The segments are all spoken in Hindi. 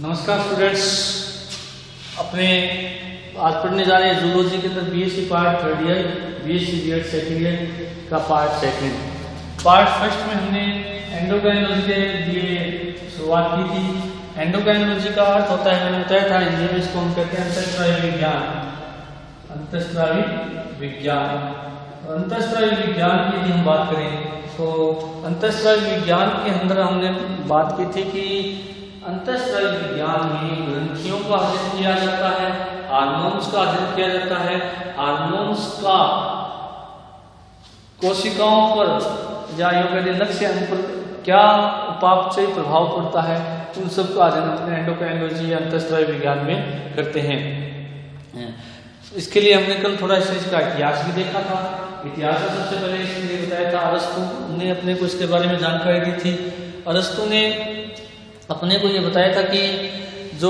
नमस्कार स्टूडेंट्स, अपने आज पढ़ने जा रहे हैं जूलॉजी के अंदर BSc part third year, BSc BEd second year का पार्ट सेकंड। पार्ट फर्स्ट में हमने एंडोक्राइनोलॉजी के लिए शुरुआत की थी। एंडोक्राइनोलॉजी का अर्थ होता है, मैंने बताया था हिंदी में इसको हम कहते हैं अंतःस्रावी विज्ञान। अंतःस्रावी विज्ञान, अंतःस्रावी विज्ञान की यदि हम बात करें तो अंतःस्रावी विज्ञान के अंदर हमने बात की थी कि अंतःस्रावी विज्ञान में ग्रंथियों का अध्ययन किया जाता है, हार्मोन्स का अध्ययन किया जाता है। हार्मोन्स का कोशिकाओं पर या यूं कहते लक्ष्य पर क्या उपापचय प्रभाव पड़ता है, उन सब का अध्ययन अपने एंडोक्राइनोलॉजी या अंतःस्रावी विज्ञान में करते हैं। इसके लिए हमने कल थोड़ा इसका इतिहास भी देखा था। इतिहास में सबसे पहले इसलिए बताया था, अरस्तु ने अपने को इसके बारे में जानकारी दी थी। अरस्तु ने अपने को ये बताया था कि जो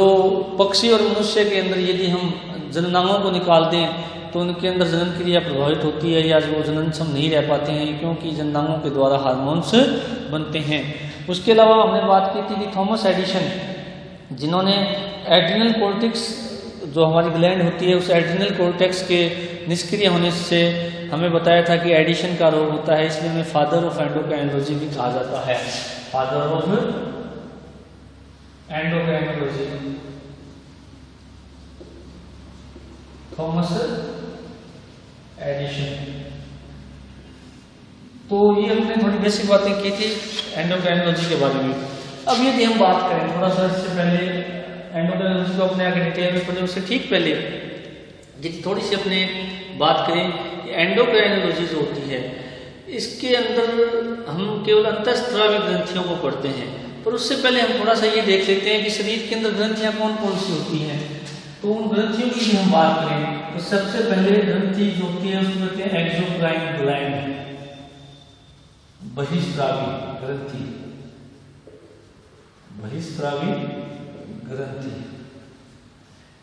पक्षी और मनुष्य के अंदर यदि हम जननांगों को निकाल दें तो उनके अंदर जनन क्रिया प्रभावित होती है या वो जननक्षम नहीं रह पाते हैं, क्योंकि जननांगों के द्वारा हार्मोन्स बनते हैं। उसके अलावा हमने बात की थी कि थॉमस एडिसन, जिन्होंने एड्रिनल कॉर्टेक्स जो हमारी ग्लैंड होती है उस एड्रिनल कॉर्टेक्स के निष्क्रिय होने से हमें बताया था कि एडिशन का रोग होता है, इसलिए हमें फादर ऑफ एंडोक्राइनोलॉजी भी कहा जाता है। Father of endocrinology Thomas Edison. तो ये हमने थोड़ी बेसिक बातें की थी एंडोक्राइनोलॉजी के बारे में। अब यदि हम बात करें थोड़ा सा इससे पहले एंडोक्राइनोलॉजी को अपने आगे डिटेल में पढ़े उससे ठीक पहले यदि थोड़ी सी अपने बात करें कि एंडोक्राइनोलॉजी जो होती है इसके अंदर हम केवल अंतःस्रावी ग्रंथियों को पढ़ते हैं, पर उससे पहले हम थोड़ा सा ये देख लेते हैं कि शरीर के अंदर ग्रंथियां कौन कौन सी होती हैं। तो उन ग्रंथियों की हम बात करें तो सबसे पहले ग्रंथि जो होती है उसको कहते हैं एक्सोक्राइन ग्लैंड, बहिस्रावी ग्रंथि, बहिस्रावी ग्रंथि।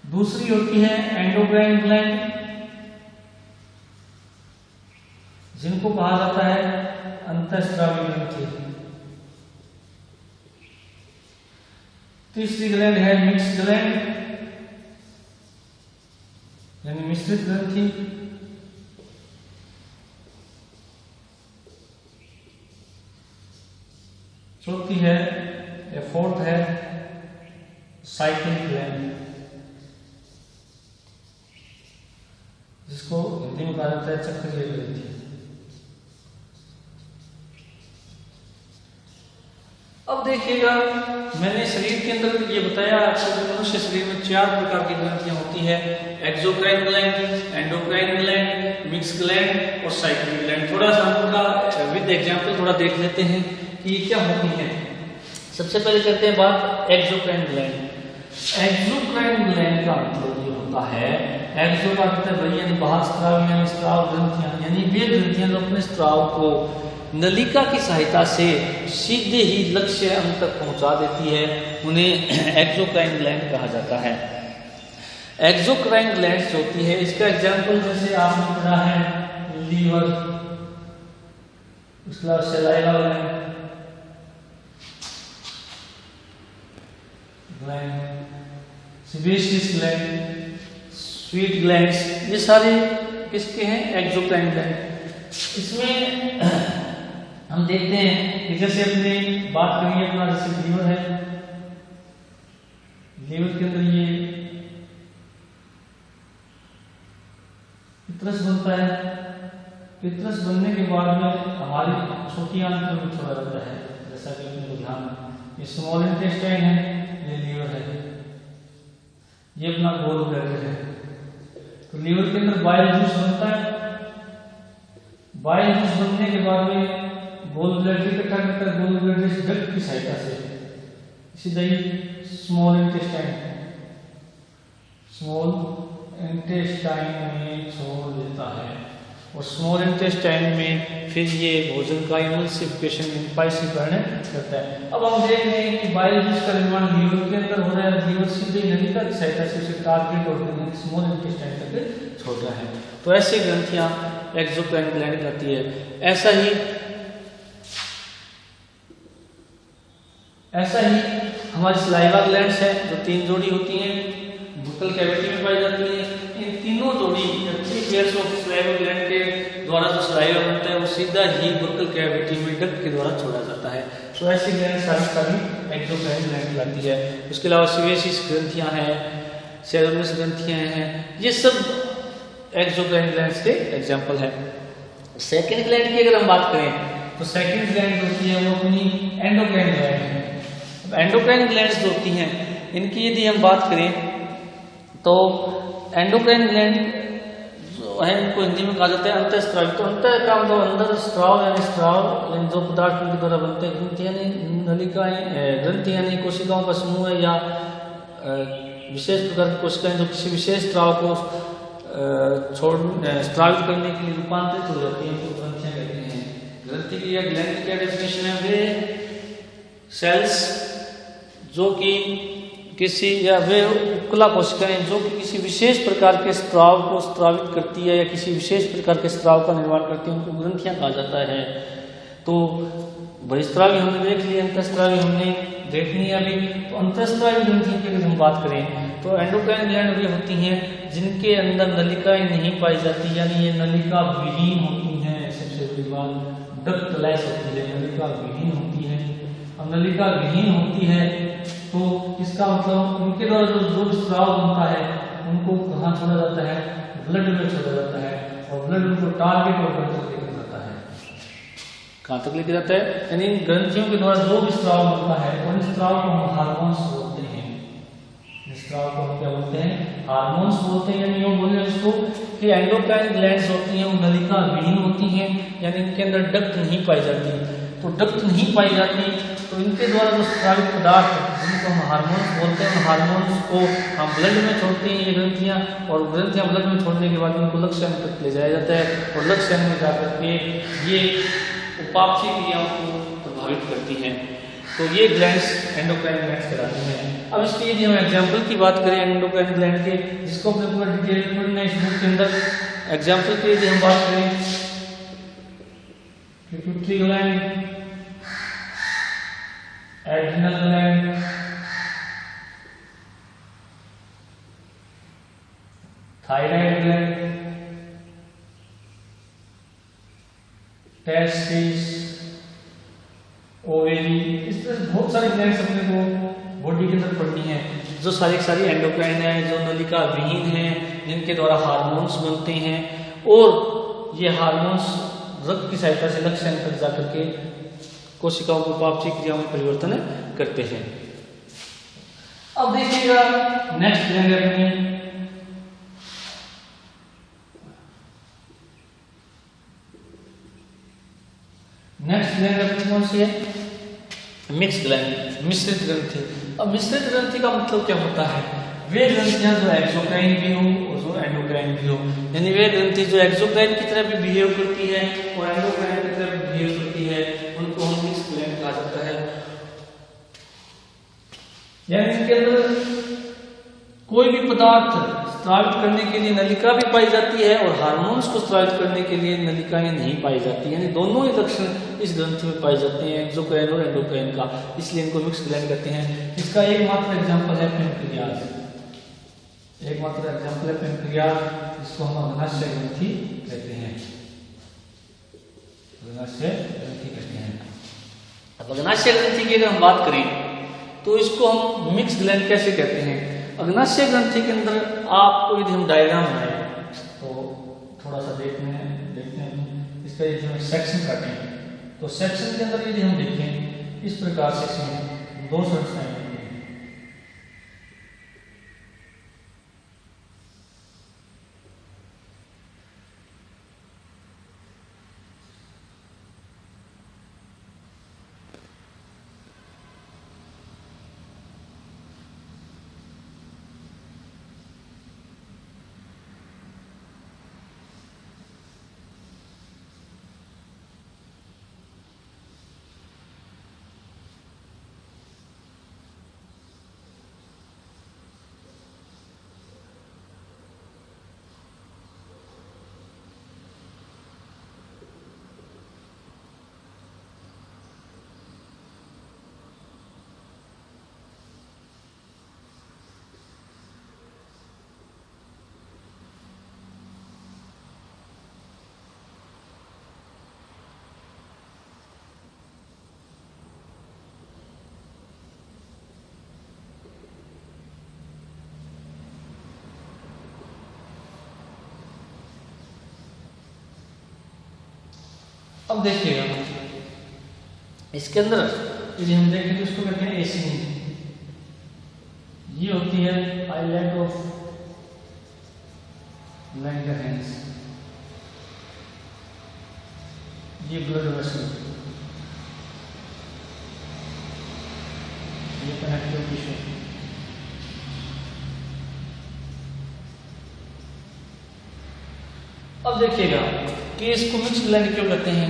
दूसरी होती है एंडोक्राइन ग्लैंड, जिनको कहा जाता है अंतःस्रावी ग्रंथि। तीसरी ग्लैंड है मिक्स ग्लैंड यानी मिश्रित ग्रंथि। चौथी है या फोर्थ है साइक्लिक ग्लैंड, जिसको हिंदी में कहा जाता है चक्रीय ग्रंथि। अब देखिएगा, मैंने शरीर के अंदर ये बताया आपको कि मनुष्य शरीर में 4 प्रकार की ग्रंथियां होती है, exocrine gland, endocrine gland, mix gland और साइक्लिक ग्लैंड। थोड़ा सा हम उनका विद एग्जांपल थोड़ा देख लेते हैं कि ये क्या होती है। सबसे पहले करते हैं बात एक्सोक्राइन ग्लैंड। एक्सोक्राइन ग्लैंड का मतलब ये होता है, एक्सो का मतलब वही यानी बाहर स्राव यानी स्राव ग्रंथियां, यानी वे ग्रंथियां जो अपने स्राव को नलिका की सहायता से सीधे ही लक्ष्य अंग तक पहुंचा देती है, उन्हें एक्सोक्राइन ग्लैंड कहा जाता है। एक्सोक्राइन ग्लैंड होती है, इसका एग्जांपल जैसे आपने पढ़ा है लीवर, उसका saliva gland, sebaceous gland, sweet glands, ये सारे किसके हैं? Exocrine gland. इसमें हम देखते हैं कि जैसे अपने बात करेंगे अपना जैसे लीवर है, लीवर के अंदर ये पित्रस बनता है। पित्रस बनने के बाद में हमारी छोटी आंत में छोड़ा जाता है, जैसा कि अपने को ध्यान, ये स्मॉल इंटेस्टाइन है, ये लीवर है, ये अपना गोल ब्लैडर है। तो लीवर के अंदर बाइल जूस बनता है। बाइल जूस बनने के बाद में गोल ब्लैडर इकट्ठा करता है, गोल ब्लैडर इस डक्ट की सहायता से सीधा ही स्मॉल इंटेस्टाइन में छोड़ देता है, और स्मॉल इंटेस्टाइन में फिर ये भोजन का एमल्सिफिकेशन पाइसीकरण करता है। अब हम देख रहे हैं कि बाइल जूस का निर्माण लीवर के अंदर हो रहा है, लीवर सीधे नलिका की सहायता से उसे टारगेट और स्मॉल इंटेस्टाइन तक छोड़ रहा है। तो ऐसी ग्रंथियां एक्सोक्राइन ग्लैंड कहती है। ऐसा ही हमारी सलाइवा ग्लैंड्स है जो 3 जोड़ी होती हैं, बुक्कल कैविटी में पाई जाती है। इन तीनों जोड़ी 3 पेयर्स ऑफ सलाइवा ग्लैंड के द्वारा जो सलाइवा बनता है वो सीधा ही बुक्कल कैविटी में डक्ट के द्वारा छोड़ा जाता है। तो ऐसी ग्लैंड सारी एक्सोक्राइन ग्लैंड कहलाती है। उसके अलावा सीवेसिस ग्रंथियां हैं, सेरेब्रस ग्रंथियां हैं, ये सब एक्सोक्राइन ग्लैंड्स के एग्जाम्पल है। सेकेंड ग्लैंड की अगर हम बात करें तो सेकेंड ग्लैंड होती है वो अपनी एंडोक्राइन ग्लैंड है। अब एंडोक्राइन ग्लैंड्स जो होती हैं इनकी यदि हम बात करें तो एंडोक्राइन ग्लैंड जो है इनको हिंदी में कहा जाता है अंतःस्रावी। तो अंतर का मतलब अंदर स्त्राव यानी स्त्राव यानी जो पदार्थ उनके द्वारा बनते हैं, ग्रंथि यानी नलिकाएं, ग्रंथि यानी कोशिकाओं का समूह है या विशेष प्रकार की कोशिकाएं जो किसी विशेष स्त्राव को स्त्रावित करने के लिए रूपांतरित हो जाती है, उनको ग्रंथियां कहते हैं। ग्रंथि की या ग्लैंड की क्या डेफिनेशन है? वे सेल्स जो कि किसी या वे उपकला कोशिकाएं जो कि किसी विशेष प्रकार के स्त्राव को स्त्रावित करती है या किसी विशेष प्रकार के स्त्राव का निर्माण करती है, उनको ग्रंथियां कहा जाता है। तो बहिस्त्रावी हमने देख लिया, अंतःस्त्रावी हमने देखनी है अभी। तो अंतःस्त्रावी ग्रंथियों की अगर हम बात करें तो एंडोक्राइन ग्लैंड वे होती हैं जिनके अंदर नलिकाएं नहीं पाई जाती, यानी ये नलिका विहीन होती हैं। सबसे बड़ी बात डक्टलेस होती है, नलिका विहीन होती है। अब नलिका विहीन होती है तो इसका मतलब उनके द्वारा जो स्त्राव बनता है उनको कहाँ छोड़ा जाता है? ब्लड में छोड़ा जाता है, और ब्लड उनको टारगेट और लेकर जाता है। कहाँ तक लेकर जाता है? यानी ग्रंथियों के द्वारा जो भी स्त्राव बनता है और इस स्त्राव को हम हार्मोन्स बोलते हैं। इस स्त्राव को हम क्या बोलते हैं? हार्मोन्स बोलते हैं। यानी यूँ बोले इसको कि एंडोक्राइन ग्लैंड्स होती हैं वो नलिका विहीन होती हैं, यानी इनके अंदर डक्ट नहीं पाई जाती। तो डक्ट नहीं पाई जाती तो इनके द्वारा जो स्त्रावित पदार्थ जिनको हम हार्मोन्स बोलते हैं, हार्मोन्स को हम ब्लड में छोड़ते हैं ये ग्रंथियां, और ग्रंथियां ब्लड में छोड़ने के बाद इनको लक्ष्य अंग तक ले जाया जाता है, और लक्ष्य अंग में जाकर के ये उपापचय क्रियाओं को प्रभावित करती हैं। तो ये ग्लैंड्स एंडोक्राइन ग्लैंड्स कहलाती हैं। अब इसकी यदि हम एग्जाम्पल की बात करें एंडोक्राइन ग्लैंड के, जिसको हमने पूरा डिटेल पढ़ना है इस बुक के अंदर। एग्जाम्पल की यदि हम बात करें pituitary gland, adrenal gland, thyroid gland, testis, ovary, इस तरह बहुत सारी ग्लैंड्स अपने को बॉडी के अंदर पड़नी है जो सारी एंडोक्राइन है, जो नलिका विहीन है, जिनके द्वारा हार्मोन्स बनते हैं, और ये हार्मोन्स रक्त की सहायता से लक्ष्य अंग तक जाकर के कोशिकाओं को उपापचय क्रियाओं में परिवर्तन करते हैं। अब देखिएगा नेक्स्ट ग्लैंड अपनी कौन सी है? मिक्स ग्लैंड, मिश्रित ग्रंथि। अब मिश्रित ग्रंथि का मतलब क्या होता है? वे ग्रंथियां जो एक्सोक्राइन भी हो और जो एंडोक्राइन भी हो, यानी वे ग्रंथि जो एक्सोक्राइन की तरह भी बिहेव करती है और एंडोक्राइन की तरह भी बिहेव करती है, उनको हम मिक्स ग्लैंड कहा जाता है। यानी इसके अंदर कोई भी पदार्थ स्त्रावित करने के लिए नलिका भी पाई जाती है और हार्मोन्स को स्त्रावित करने के लिए नलिकाएं नहीं पाई जाती, यानी दोनों ही लक्षण इस ग्रंथि में पाए जाते हैं, एक्सोक्राइन और एंडोक्राइन का, इसलिए इनको मिक्स ग्लैंड कहते हैं। इसका एकमात्र एग्जांपल है पैंक्रियाज, एकमात्र एग्जांपल है पैंक्रियाज, जिसको हम अग्नाशय ग्रंथि कहते हैं, अग्नाशय ग्रंथि कहते हैं। अब अग्नाशय ग्रंथि की अगर हम बात करें तो इसको हम मिक्स ग्लैंड कैसे कहते हैं? अग्नाशय ग्रंथि के अंदर आपको यदि हम डायग्राम बनाए तो थोड़ा सा देखते हैं इसका यदि हम सेक्शन काटें तो सेक्शन के अंदर यदि हम देखें इस प्रकार से इसमें 2 संस्थाएं हैं। अब देखिएगा इसके अंदर यदि हम देखें तो इसको कहते हैं एसिनी। ये होती है आइलैंड ऑफ लैंगरहैंस। ये ब्लड वेसल, ये कनेक्टिव टिश्यू। अब देखिएगा कि इसको मिक्स ग्लैंड क्यों कहते हैं।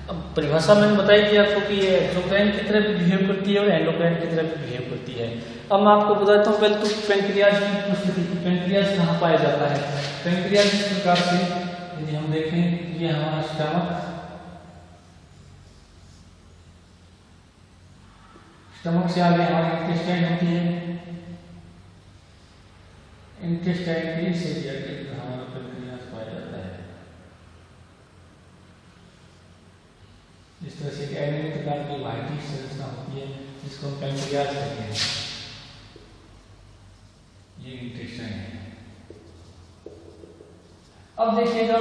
अब परिभाषा मैंने बताई थी आपको कि ये एक्सोक्राइन की तरह भी बिहेव करती है और एंडोक्राइन की तरह भी बिहेव करती है। अब मैं आपको बताता हूँ पहले तो पैंक्रियाज की उपस्थिति। पैंक्रियाज कहाँ पाया जाता है? पैंक्रियाज इस प्रकार से यदि हम देखें, ये हमारा स्टमक, स्टमक से आगे हमारी इंटेस्टाइन होती है, इंटेस्टाइन के से हमारा पैंक्रियाज पाया जाता है। इस तरह से एक एनिमल प्रकार की वाइटिश संरचना होती है जिसको हम पैंक्रियाज कहते हैं। ये इंटेस्टाइन है। अब देखिएगा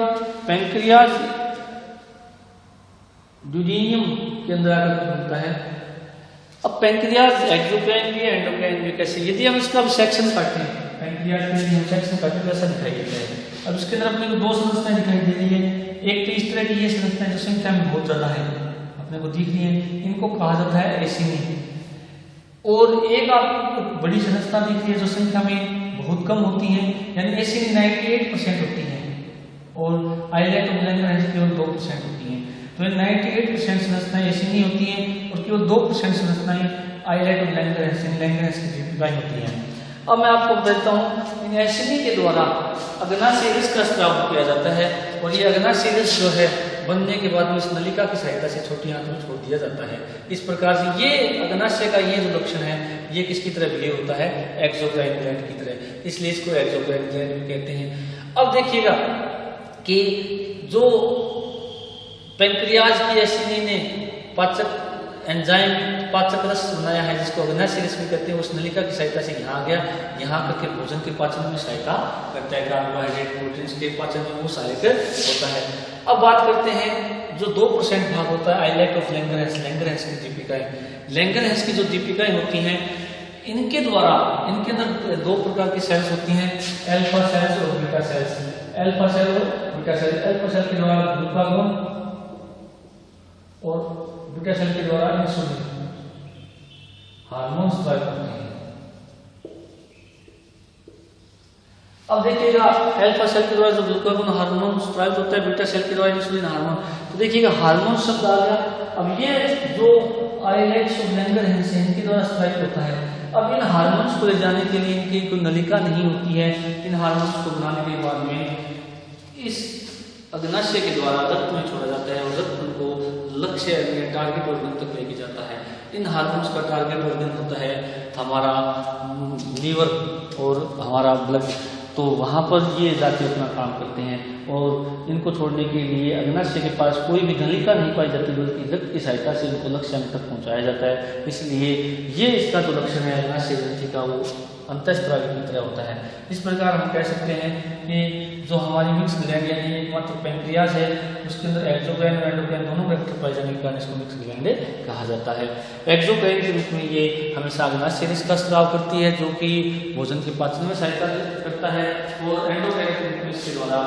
पैंक्रियाज ड्यूडेनियम के अंदर आकर बनता है। अब पैंक्रियाज एक्सोक्राइन भी एंडोक्राइन भी कैसे, यदि हम इसका सेक्शन काटें, पैंक्रियाज के यदि हम सेक्शन काटें तो ऐसा दिखाई देता है। अब इसके अंदर अपने को दो संरचनाएं दिखाई दे रही है। एक तो इस तरह की ये संरचना जो संख्या में बहुत ज्यादा है, अपने को दिख रही है, इनको कहा जाता है एसिनी। और एक आपको बड़ी संरचना दिख रही है जो संख्या में बहुत कम होती है, यानी एसिनी 98% होती है और आइलैंड ऑफ लैंगरहैंस केवल 2% होती है। तो 98% संरचनाएं एसिनी होती हैं और केवल 2% संरचनाएं आइलैंड ऑफ लैंगरहैंस की जीविकाएं होती हैं। अब मैं आपको बताता हूँ इन एसिनी के द्वारा अग्नाशिरस का स्राव किया जाता है और ये अग्नाशिरस जो है बनने के बाद में इस नलिका की सहायता से छोटी आंत में छोड़ दिया जाता है। इस प्रकार से ये अग्नाशय का ये जो लक्षण है ये किसकी तरह बिहेव होता है? एक्सोक्राइन ग्लैंड की तरह, इसलिए इसको एक्सोक्राइन ग्लैंड भी कहते हैं। अब देखिएगा कि जो पैंक्रियाज की एसिनी ने पाचक एंजाइम पाचक रस बनाया है जिसको अग्नाशिरस भी कहते हैं, उस नलिका की सहायता से यहाँ आ गया, यहाँ करके भोजन के पाचन में सहायता करता है, कार्बोहाइड्रेट प्रोटीन्स के पाचन में वो सहायक होता है। अब बात करते हैं जो 2% भाग होता है आइलैंड ऑफ लैंगरहैंस, लैंगरहैंस की दीपिकाएं। लैंगरहैंस की जो दीपिकाएं होती हैं इनके द्वारा, इनके अंदर दो प्रकार की सेल्स होती हैं, अल्फा सेल्स और बीटा सेल्स। अल्फा सेल और बीटा सेल। अल्फा सेल के द्वारा ग्लूकागोन और बीटा सेल के द्वारा इंसुलिन हार्मोन स्राव होते हैं। अब देखिएगा अल्फा सेल के द्वारा जो ग्लूकागोन हार्मोन स्राव होता है, बीटा सेल के द्वारा इंसुलिन हार्मोन। तो देखिएगा हार्मोन शब्द आ गया। अब ये जो आइलैंड्स ऑफ लैंगरहैंस है इनके द्वारा स्राव होता है। अब इन हार्मोन्स को ले जाने के लिए इनकी कोई नलिका नहीं होती है। इन हार्मोन्स को बनाने के बाद में इस अग्नाशय के द्वारा रक्त में छोड़ा जाता है और रक्त को लक्ष्य टारगेट ऑर्गन तक लेके जाता है। इन हार्मोन्स का टारगेट ऑर्गन होता है हमारा लीवर और हमारा ब्लड। तो वहाँ पर ये जाके अपना काम करते हैं और इनको छोड़ने के लिए अग्नाशय के पास कोई भी नलिका नहीं पाई जाती बल्कि रक्त की सहायता से इनको लक्ष्य तक पहुँचाया जाता है। इसलिए ये इसका जो लक्षण है अग्नाशय ग्रंथि का वो अंतःस्रावी की तरह होता है। इस प्रकार हम कह सकते हैं कि जो हमारी मिक्स ग्लैंड यानी एकमात्र पैंक्रियाज है उसके अंदर एक्सोक्राइन और एंडोक्राइन दोनों फैक्टर पाए जाने के कारण इसको मिक्स ग्लैंड कहा जाता है। एक्सोक्राइन के रूप में ये हमेशा अग्नाशिरस का स्राव करती है जो कि भोजन के पाचन में सहायता करता है और एंडोक्राइन के रूप में इसके द्वारा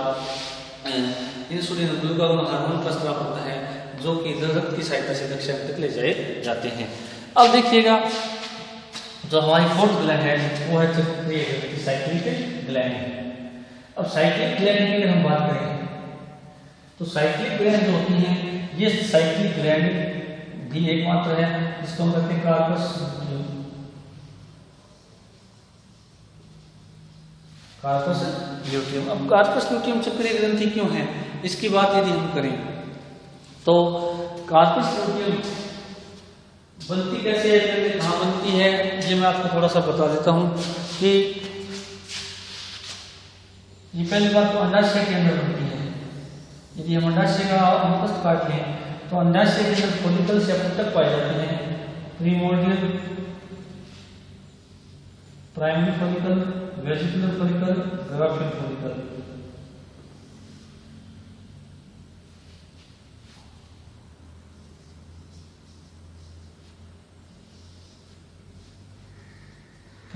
इंसुलिन और ग्लूकागोन हार्मोन का स्राव होता है जो कि रक्त की सहायता से लक्ष्य तक ले जाए जाते हैं। अब देखिएगा जो हमारी फोर्थ ग्लैंड है वो है साइक्लिक ग्लैंड। अब साइक्लिक ग्लैंड की अगर हम बात करें तो साइक्लिक ग्लैंड जो होती है ये साइक्लिक ग्लैंड भी एकमात्र है जिसको हम कहते हैं कार्पस ल्यूटियम। Corpus luteum. अब कार्पस ल्यूटियम चक्रीय ग्रंथि क्यों है इसकी बात यदि हम करें तो कार्पस ल्यूटियम बनती कैसे है, कहाँ बनती है, ये मैं आपको थोड़ा सा बता देता हूँ कि ये पहली बात तो अंडाशय के अंदर बनती है। यदि हम अंडाशय का अनुप्रस्थ काट लें तो अंडाशय के अंदर फॉलिकल से अपतक पाए जाते हैं। Primordial, primary follicle, vesicular follicle, graafian follicle.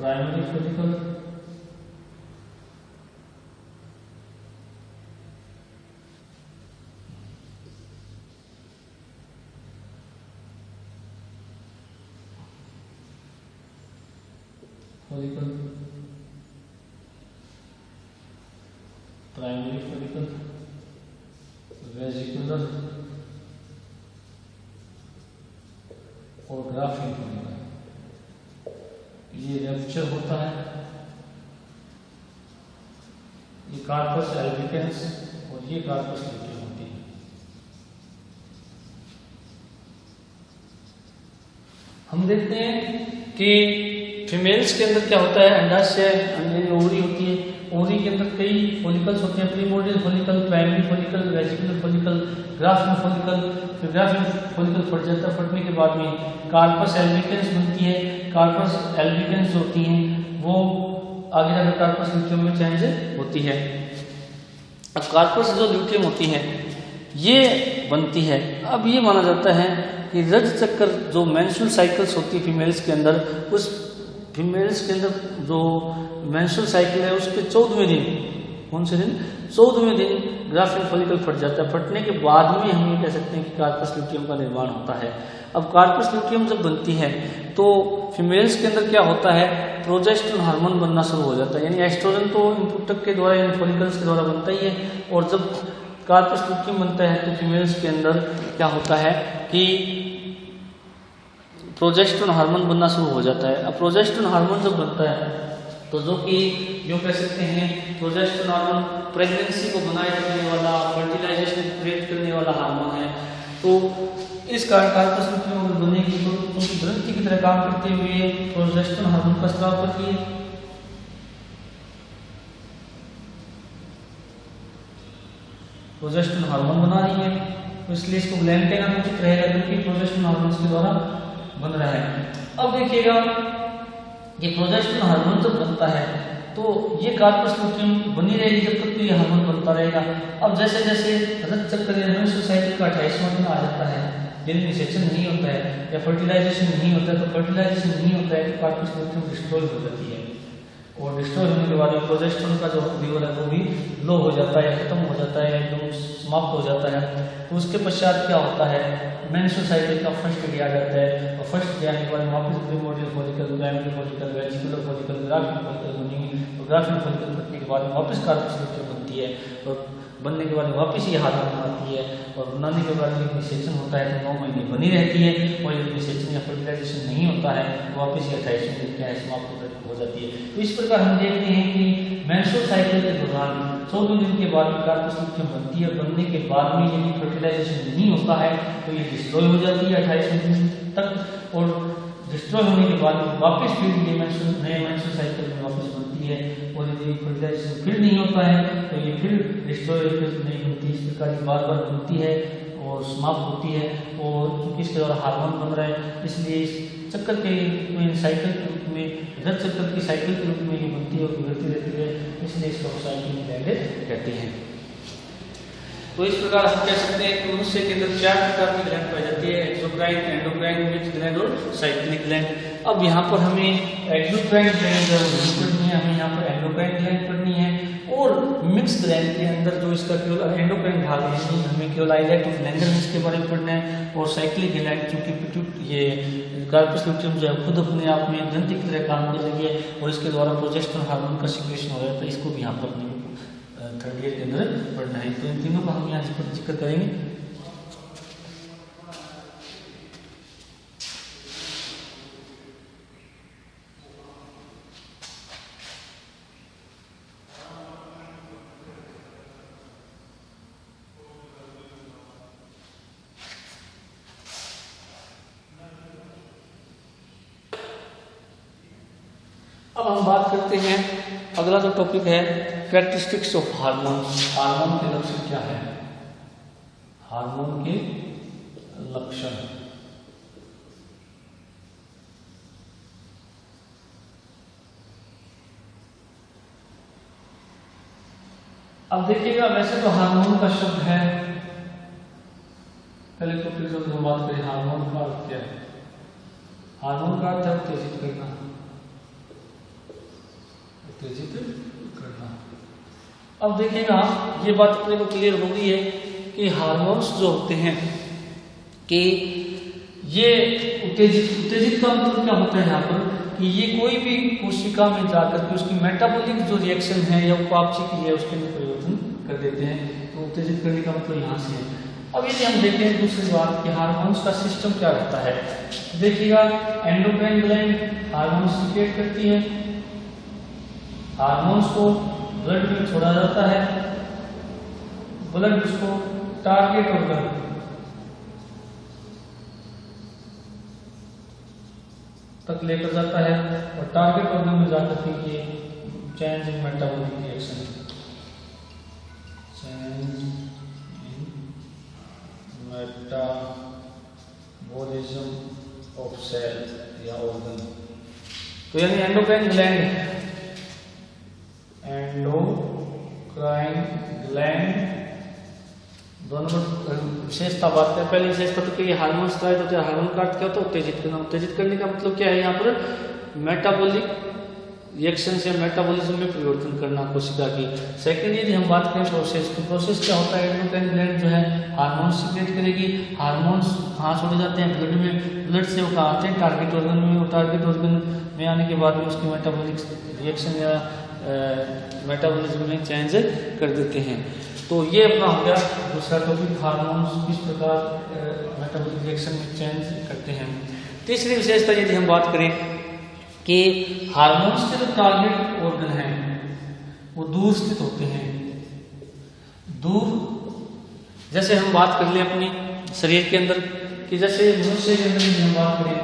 Primary follicle, follicle, primary follicle, vesicular और ग्राफिन फॉलिकल। ये रप्चर होता है, ये कार्पस एल्बिकेंस और ये कार्पस ल्यूटियम होती है। हम देखते हैं कि फीमेल्स के अंदर क्या होता है, अंडाशय ओवरी होती है, ओवरी के अंदर कई फॉलिकल्स होते हैं, primordial follicle, primary follicle, vesicular follicle, graphene follicle. फिर ग्राफिन फॉलिकल फट जाता है, फटने के बाद में कार्पस एल्बिकेंस बनती है। कार्पस एल्बिकेंस होती हैं वो आगे जाकर कार्पस ल्यूटियम में चेंज होती है। अब कार्पस जो ल्यूटियम होती है ये बनती है। अब ये माना जाता है कि रज चक्कर जो मेंस्ट्रुअल साइकिल्स होती है फीमेल्स के अंदर, उस फीमेल्स के अंदर जो मेंस्ट्रुअल साइकिल है उसके 14वें दिन, कौन से दिन, 14वें दिन ग्राफिन फॉलिकल फट जाता है। फटने के बाद में हम ये कह सकते हैं कि कार्पस ल्यूटियम का निर्माण होता है। अब कार्पस ल्यूटियम जब बनती है तो फीमेल्स के अंदर क्या होता है, प्रोजेस्टेरोन हार्मोन बनना शुरू हो जाता है। यानी एस्ट्रोजन तो इनपुट के द्वारा, इन फॉलिकल्स के द्वारा बनता ही है, और जब कार्पस ल्यूटियम बनता है तो फीमेल्स के अंदर क्या होता है कि प्रोजेस्टेरोन हार्मोन बनना शुरू हो जाता है। अब प्रोजेस्टेरोन हार्मोन जब बनता है तो जो कि यूँ कह सकते हैं प्रोजेस्टेरोन हार्मोन प्रेगनेंसी को बनाए रखने वाला, फर्टिलाइजेशन क्रिएट करने वाला हार्मोन है। तो इस कारण कार्पस ल्यूटियम बनने की ग्रंथि की तरह काम करते हुए प्रोजेस्टेरोन हार्मोन का स्राव करती है। प्रोजेस्टेरोन हार्मोन बना रही है, तो इसलिए इसको ग्लैंड कहना उचित रहेगा, क्योंकि प्रोजेस्टेरोन हार्मोन के द्वारा बन रहा है। अब देखिएगा ये प्रोजेस्टेरोन हार्मोन जब बनता है तो ये कार्पस ल्यूटियम बनी रहेगी जब तक तो ये हार्मोन बनता रहेगा। अब जैसे जैसे रज चक्र मेंस्ट्रुअल साइकिल का 28वां दिन आ जाता है, यदि निषेचन नहीं होता है या फर्टिलाइजेशन नहीं होता है, तो फर्टिलाइजेशन नहीं होता है तो कार्पस ल्यूटियम डिस्ट्रॉय हो जाती है, और डिस्ट्रॉय होने के बाद प्रोजेस्टेरोन का जो लेवल है वो भी लो हो जाता है, खत्म हो जाता है, एकदम समाप्त हो जाता है। तो उसके पश्चात क्या होता है, मेंस्ट्रुअल साइकिल का फर्स्ट डे आ जाता है, और फर्स्ट डे आने के बाद वापस primordial follicle, primary follicle, vesicular follicle, graphene follicle बनेगी, और ग्राफिन फॉलिकल बनने के बाद वापस कार्पस ल्यूटियम बनती है, और बनने के बाद वापस ये हार्मोन बनाती है, और बनाने के बाद जब निषेचन होता है तो 9 महीने बनी रहती है, और यदि निषेचन या फर्टिलाइजेशन नहीं होता है तो वापस ये 28वें दिन क्या है समाप्त हो जाती है। तो इस प्रकार हम देखते हैं कि मेंस्ट्रुअल साइकिल के दौरान 14वें दिन के बाद कार्पस ल्यूटियम बनती है। बनने के बाद में यदि फर्टिलाइजेशन नहीं होता है तो ये डिस्ट्रॉय हो जाती है 28वें दिन तक, और डिस्ट्रॉय होने के बाद वापस फिर ये नए मेंस्ट्रुअल साइकिल में वापस बनती है, और यदि फर्टिलाइजेशन फिर नहीं होता है तो ये फिर डिस्ट्रॉय नहीं बनती। इस प्रकार ये बार बार बनती है और समाप्त होती है, और क्योंकि इसके द्वारा हार्मोन बन रहा है इसलिए इस चक्कर के साइकिल के रूप में, रज चक्कर की साइकिल के रूप में ये बनती है और बिगड़ती रहती है, इसलिए इसको साइकिल ग्लैंड कहते हैं। तो इस प्रकार हम कह सकते हैं कि मनुष्य के अंदर 4 प्रकार की ग्लैंड पाई जाती है, एक्सोक्राइन, एंडोक्राइन, मिक्स्ड ग्लैंड और साइक्लिक ग्लैंड। अब यहाँ पर हमें एक्सोक्राइन ग्लैंड नहीं पढ़नी है, हमें यहाँ पर एंडोक्राइन ग्लैंड पढ़नी है, और मिक्स्ड ग्लैंड के अंदर जो इसका केवल एंडोक्राइन भाग है हमें केवल आइलेट ऑफ लैंगरहंस के बारे में पढ़ना है, और साइक्लिक ग्लैंड क्योंकि ये कार्पस ल्यूटियम जो है खुद अपने आप में ग्रंथि की तरह काम कर रही है, और इसके द्वारा प्रोजेस्टेरोन हार्मोन का सिक्रेशन हो रहा है, तो इसको भी यहाँ पर थर्ड ईयर के अंदर पढ़ना है। तो इन तीनों का हम यहाँ जिक्र करेंगे। अब हम बात करते हैं, अगला जो टॉपिक है कैरेक्टरिस्टिक्स ऑफ हार्मोन। हार्मोन के लक्षण क्या है, हार्मोन के लक्षण। अब देखिएगा, वैसे तो हार्मोन का शब्द है, पहले टॉपिक जो हम बात करें हार्मोन का अर्थ क्या है। हार्मोन का अर्थ है उत्तेजित करना, उत्तेजित करना। अब देखिएगा ये बात अपने को क्लियर हो गई है कि हार्मोन्स जो होते हैं कि ये उत्तेजित का मतलब क्या होता है यहाँ पर कि ये कोई भी कोशिका में जाकर के उसकी मेटाबॉलिक जो रिएक्शन है या उपापचय क्रिया है उसके अंदर परिवर्तन कर देते हैं। तो उत्तेजित करने का मतलब यहाँ से है। अब यदि हम देखें दूसरी बात कि हार्मोन्स का सिस्टम क्या रहता है, देखिएगा एंडोक्राइन ग्लैंड हार्मोन्स सीक्रेट करती है, हार्मोन्स को ब्लड में छोड़ा जाता है, ब्लड उसको टारगेट ऑर्गन तक लेकर जाता है और टारगेट ऑर्गन में जाकर के ये change in metabolic reaction, change in metabolism of cell या ऑर्गन। तो यानी एंडोक्राइन ग्लैंड दोनों विशेषता बात करें। पहली विशेषता तो कि हार्मोन्स स्रावित होते हैं। हार्मोन का अर्थ क्या होता है? उत्तेजित करना। उत्तेजित करने का मतलब क्या है? यहाँ पर मेटाबॉलिक रिएक्शन से मेटाबॉलिज्म में परिवर्तन करना कोशिका की। सेकेंड यदि हम बात करें प्रोसेस, तो प्रोसेस क्या होता है? एंडोक्राइन ग्लैंड जो है हार्मोन्स सीक्रेट करेगी। हार्मोन्स कहाँ छोड़े जाते हैं? ब्लड में। ब्लड से वो कहाँ आते हैं? टारगेट ऑर्गन में। और टारगेट ऑर्गन में आने के बाद में उसकी मेटाबॉलिक रिएक्शन या मेटाबॉलिज्म में चेंज कर देते हैं। तो ये अपना हो गया दूसरा टॉपिक, हार्मोन्स किस प्रकार मेटाबॉलिक रिएक्शन में चेंज करते हैं। तीसरी विशेषता यदि हम बात करें कि हार्मोन्स के जो टारगेट ऑर्गन हैं वो दूर स्थित होते हैं। दूर, जैसे हम बात कर लें अपनी शरीर के अंदर कि जैसे मनुष्य के अंदर हम बात करें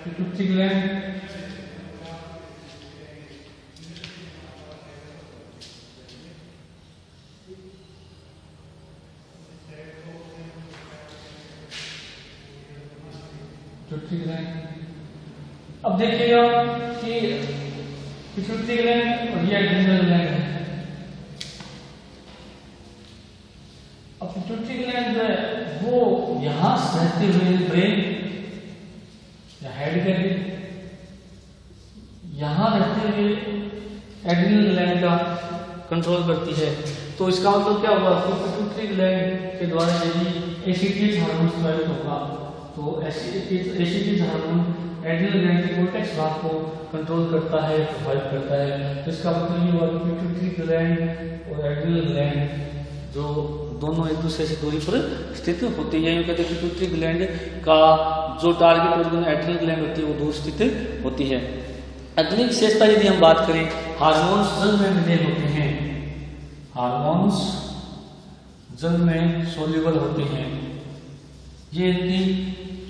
पिट्यूटरी ग्लैंड, पिट्यूटरी ग्लैंड। अब देखिएगा कि पिट्यूटरी ग्लैंड और ये एड्रिनल ग्लैंड है। अब पिट्यूटरी ग्लैंड जो है वो यहां रहते हुए ब्रेन या हेड के यहां रहते हुए एड्रिनल ग्लैंड का कंट्रोल करती है। तो इसका मतलब क्या होगा कि पिट्यूटरी ग्लैंड के द्वारा यदि एसिटिक हार्मोन स्रावित होगा तो एसिटिक हार्मोन एड्रिनल ग्लैंड के कोर्टेक्स भाग को कंट्रोल करता है, प्रभावित करता है। तो इसका मतलब ये हुआ कि पिट्यूटरी ग्लैंड और एड्रिनल ग्लैंड जो दोनों एक दूसरे से दूरी पर स्थित होती है। कहते हैं पिट्यूटरी ग्लैंड का जो टारगेट ऑर्गन एड्रिनल ग्लैंड होती है वो दूर स्थित होती है। अगली विशेषता यदि हम बात करें, हार्मोन्स जल में विलीन होते हैं। हार्मोन्स जल में सोल्यूबल होते हैं। ये इनकी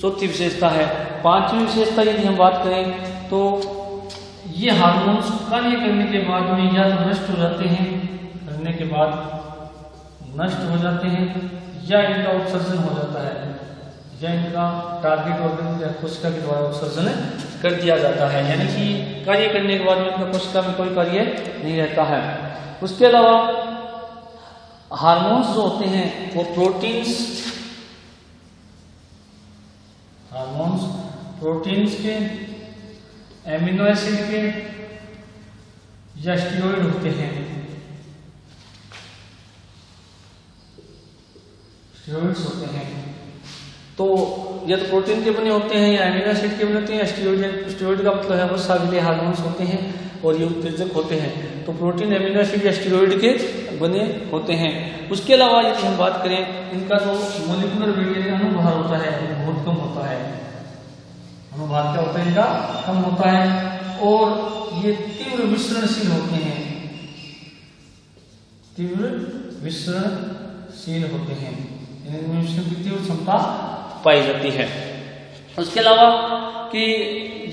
चौथी विशेषता है। पांचवी विशेषता यदि हम बात करें तो ये हार्मोन्स कार्य करने के बाद में या तो नष्ट हो जाते हैं, करने के बाद नष्ट हो जाते हैं, या इनका उत्सर्जन हो जाता है, या इनका टारगेट ऑर्गन या कोशिका के द्वारा उत्सर्जन कर दिया जाता है। यानी कि कार्य करने के बाद में इनका कोशिका में कोई कार्य नहीं रहता है। उसके अलावा हार्मोन्स जो होते हैं वो प्रोटीन्स, हार्मोन्स प्रोटीन्स के, एमिनो एसिड के या स्टेरॉइड होते हैं। स्टेरॉइड्स होते हैं तो या तो प्रोटीन के बने होते हैं या एमिनो एसिड के बने होते हैं या स्टेरॉइड। स्टेरॉइड का मतलब है वो साविले हार्मोन्स होते हैं और ये उत्तेजक होते हैं। तो प्रोटीन, एमिनो एसिड या स्टेरॉइड के बने होते हैं। उसके अलावा यदि हम बात करें, इनका जो मोलिकुलर वेट अनुभार होता है वो बहुत कम होता है। अनुभार क्या होता है? इनका कम होता है। और ये तीव्र विसरणशील होते हैं, तीव्र विसरणशील होते हैं, इनमें विसरण की तीव्र क्षमता पाई जाती है। उसके अलावा कि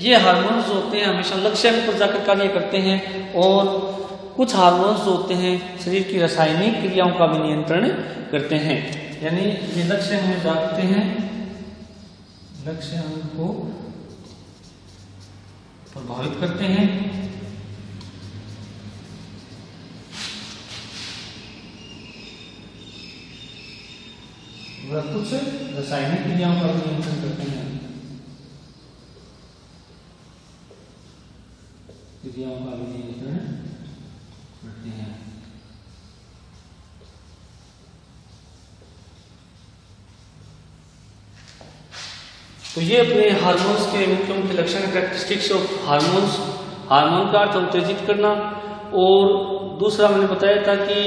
ये हार्मोन्स जो होते हैं हमेशा लक्ष्य पर जाकर कार्य करते हैं और कुछ हार्मोन्स जो होते हैं शरीर की रासायनिक क्रियाओं का भी नियंत्रण करते हैं। यानी ये लक्ष्य में जाते हैं, लक्ष्य को प्रभावित करते हैं रासायनिक क्रियाओं का नियंत्रण करते हैं, क्रियाओं का भी नियंत्रण करते हैं। तो ये अपने हार्मोन्स के मुख्य मुख्य लक्षण, कैरेक्टरिस्टिक्स ऑफ हार्मोन्स। हार्मोन का अर्थ उत्तेजित करना, और दूसरा मैंने बताया था कि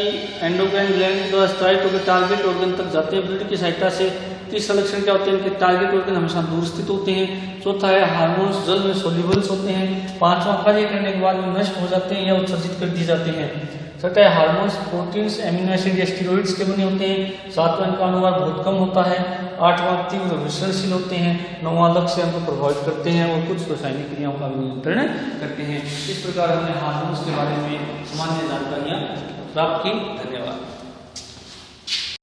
एंडोक्राइन ग्लैंड द्वारा स्त्रावित होकर टारगेट ऑर्गन तक जाते हैं ब्लड की सहायता से। तीसरा लक्षण क्या होते हैं कि टारगेट ऑर्गन हमेशा दूर स्थित होते हैं। चौथा है हार्मोन्स जल में सोल्यूबल्स होते हैं। पांचवा कार्य करने के बाद में नष्ट हो जाते हैं या उत्सर्जित कर दिए जाते हैं। छठा है हार्मोन्स प्रोटीन्स एमिनो एसिड या स्टेरॉइड्स के बने होते हैं। सातवां इनका अनुवाद बहुत कम होता है। आठवां तीव्र विसरणशील होते हैं। नौवां लक्ष्य हमको प्रभावित करते हैं और कुछ रासायनिक क्रियाओं का भी नियंत्रण करते हैं। इस प्रकार हमने हार्मोन्स के बारे में सामान्य जानकारियां प्राप्त की। धन्यवाद।